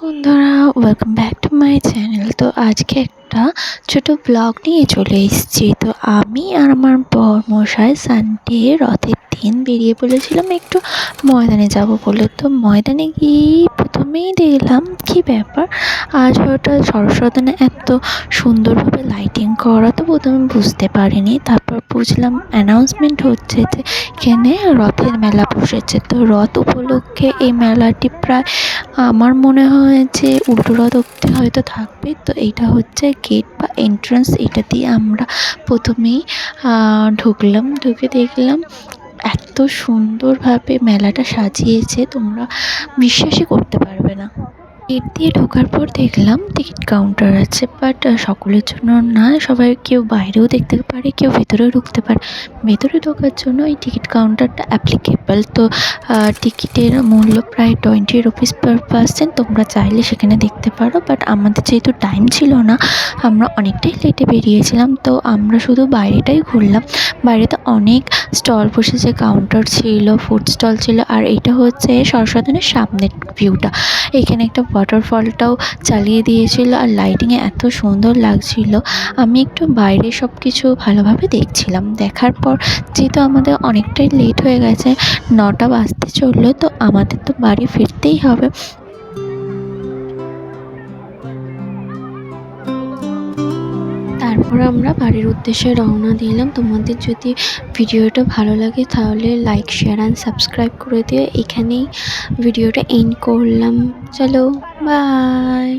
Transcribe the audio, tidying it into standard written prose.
বন্ধুরা, welcome back to my channel. তো আজকে একটা ছোট ব্লগ নিয়ে চলে এসেছি। তো আমি আর আমার বরমশাই সানডে রথের দিন বেরিয়ে পড়েছিলাম একটু ময়দানে যাব বলে। তো ময়দানে গিয়েই প্রথমেই দেখলাম কি ব্যাপার, আজ হঠাৎ সরস্বতী এত সুন্দরভাবে লাইটিং করা। তো প্রথমে বুঝতে পারিনি, তারপর বুঝলাম অ্যানাউন্সমেন্ট হচ্ছে যে এখানে রথের মেলা বসেছে। তো রথ উপলক্ষে এই মেলাটি প্রায় আমার মনে হয় যে উল্টো রথ অব্দি হয়তো থাকবে। তো এইটা হচ্ছে গেট বা এন্ট্রান্স, এটা দিয়ে আমরা প্রথমেই ঢুকলাম। ঢুকে দেখলাম এত সুন্দরভাবে মেলাটা সাজিয়েছে, তোমরা বিশ্বাসই করতে পারবে না। গেট দিয়ে ঢোকার পর দেখলাম টিকিট কাউন্টার আছে, বাট সকলের জন্য না, সবাই কেউ বাইরেও দেখতে পারে, কেউ ভেতরেও ঢুকতে পারে। ভেতরে ঢোকার জন্য এই টিকিট কাউন্টারটা অ্যাপ্লিকেবল। তো টিকিটের মূল্য প্রায় 20 রুপিস পার পার্সন। তোমরা চাইলে সেখানে দেখতে পারো, বাট আমাদের যেহেতু টাইম ছিল না, আমরা অনেকটাই লেটে বেরিয়েছিলাম, তো আমরা শুধু বাইরেটাই ঘুরলাম। বাইরেতে অনেক স্টল বসেছে, কাউন্টার ছিল, ফুড স্টল ছিল। আর এইটা হচ্ছে সরস্বতীর সামনের ভিউটা। এখানে একটা ওয়াটারফলটাও চালিয়ে দিয়েছিল, আর লাইটিংয়ে এত সুন্দর লাগছিল। আমি একটু বাইরে সব কিছু ভালোভাবে দেখছিলাম। দেখার পর যেহেতু আমাদের অনেকটাই লেট হয়ে গেছে, 9টা বাজতে চললো, তো আমাদের তো বাড়ি ফিরতেই হবে। তারপর আমরা বাড়ির উদ্দেশ্যে রওনা দিলাম। তোমাদের যদি ভিডিওটা ভালো লাগে তাহলে লাইক, শেয়ার অ্যান্ড সাবস্ক্রাইব করে দিও। এখানেই ভিডিওটা এন্ড করলাম। চলো, বাই।